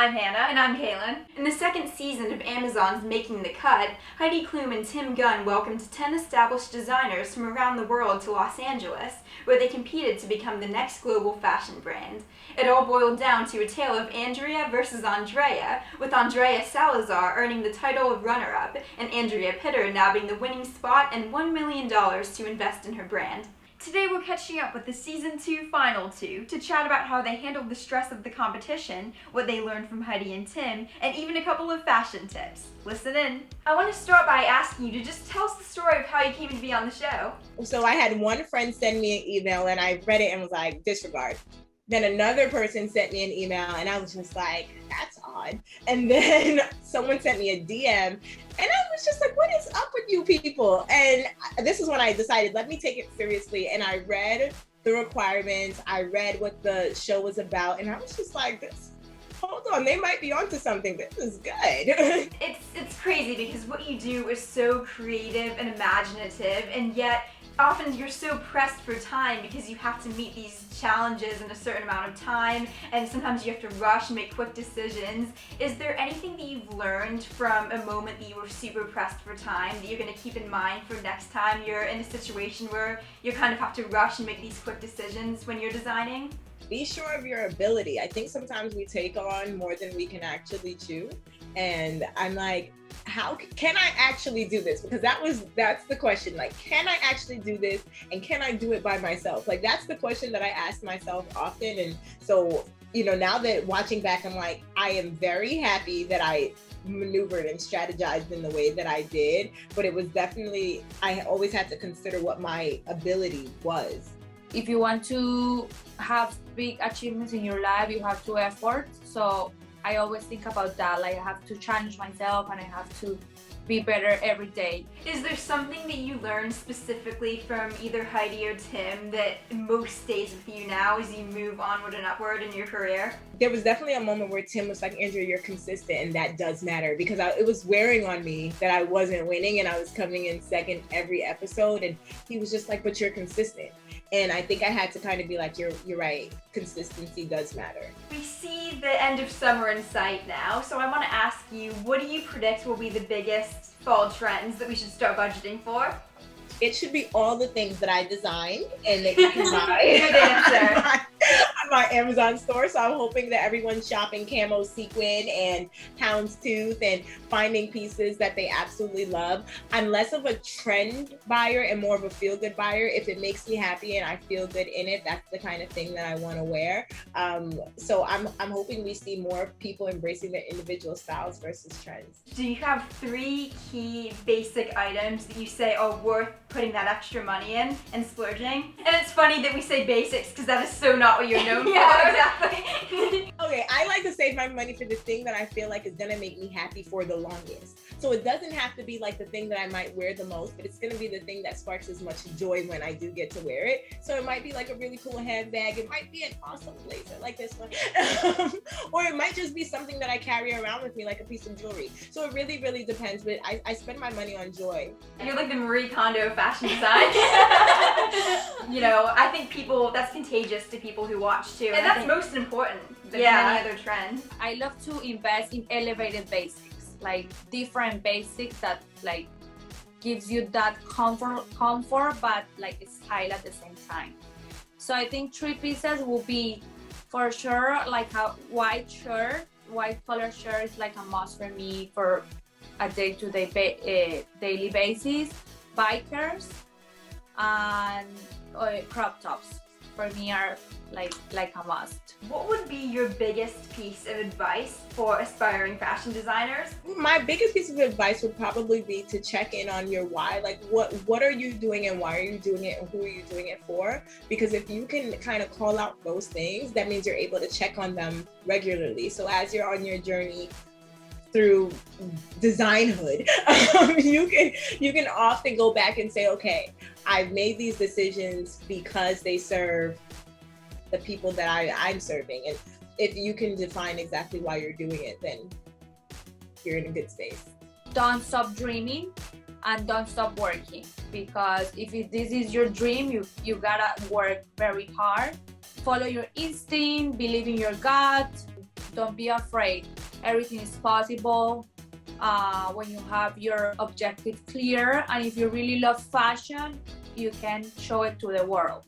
I'm Hannah. And I'm Kaylin. In the second season of Amazon's Making the Cut, Heidi Klum and Tim Gunn welcomed 10 established designers from around the world to Los Angeles, where they competed to become the next global fashion brand. It all boiled down to a tale of Andrea versus Andrea, with Andrea Salazar earning the title of runner-up, and Andrea Pitter nabbing the winning spot and $1 million to invest in her brand. Today we're catching up with the Season 2 Final 2 to chat about how they handled the stress of the competition, what they learned from Heidi and Tim, and even a couple of fashion tips. Listen in. I want to start by asking you to just tell us the story of how you came to be on the show. So I had one friend send me an email and I read it and was like, disregard. Then another person sent me an email and I was just like, that's odd. And then someone sent me a DM and I was just like, what is up with you people? And this is when I decided, let me take it seriously. And I read the requirements. I read what the show was about. And I was just like, hold on, they might be onto something. This is good. It's crazy because what you do is so creative and imaginative, and yet often you're so pressed for time because you have to meet these challenges in a certain amount of time, and sometimes you have to rush and make quick decisions. Is there anything that you've learned from a moment that you were super pressed for time that you're going to keep in mind for next time you're in a situation where you kind of have to rush and make these quick decisions when you're designing? Be sure of your ability. I think sometimes we take on more than we can actually chew. And I'm like, how can I actually do this? Because that's the question. Like, can I actually do this? And can I do it by myself? Like, that's the question that I ask myself often. And so, now that watching back, I'm like, I am very happy that I maneuvered and strategized in the way that I did. But it was definitely, I always had to consider what my ability was. If you want to have big achievements in your life, you have to effort. So I always think about that. Like, I have to challenge myself and I have to be better every day. Is there something that you learned specifically from either Heidi or Tim that most stays with you now as you move onward and upward in your career? There was definitely a moment where Tim was like, Andrea, you're consistent, and that does matter, because it was wearing on me that I wasn't winning and I was coming in second every episode, and he was just like, but you're consistent. And I think I had to kind of be like, you're right, consistency does matter. We see the end of summer in sight now, so I want to ask you, what do you predict will be the biggest fall trends that we should start budgeting for? It should be all the things that I designed and that you can buy. Good answer. On my Amazon store. So I'm hoping that everyone's shopping camo sequin and houndstooth and finding pieces that they absolutely love. I'm less of a trend buyer and more of a feel-good buyer. If it makes me happy and I feel good in it, that's the kind of thing that I want to wear. So I'm hoping we see more people embracing their individual styles versus trends. Do you have 3 key basic items that you say are worth putting that extra money in and splurging? And it's funny that we say basics because that is so not what you're known for. Yeah, exactly. Okay, I like to save my money for the thing that I feel like is gonna make me happy for the longest. So it doesn't have to be like the thing that I might wear the most, but it's gonna be the thing that sparks as much joy when I do get to wear it. So it might be like a really cool handbag. It might be an awesome blazer like this one. Or it might just be something that I carry around with me like a piece of jewelry. So it really, really depends, but I spend my money on joy. You're like the Marie Kondo of fashion design. I think that's contagious to people who watch too. And that's most important than Yeah. any other trend. I love to invest in elevated basics, like different basics that like gives you that comfort, but like style at the same time. So I think 3 pieces will be for sure like a white color shirt is like a must for me for a day-to-day daily basis. Bikers and crop tops for me are like a must. What would be your biggest piece of advice for aspiring fashion designers? My biggest piece of advice would probably be to check in on your why. Like, what are you doing and why are you doing it and who are you doing it for? Because if you can kind of call out those things, that means you're able to check on them regularly. So as you're on your journey through designhood, you can often go back and say, okay, I've made these decisions because they serve the people that I'm serving. And if you can define exactly why you're doing it, then you're in a good space. Don't stop dreaming and don't stop working, because if this is your dream, you gotta work very hard. Follow your instinct, believe in your gut, Don't be afraid. Everything is possible when you have your objective clear. And if you really love fashion, you can show it to the world.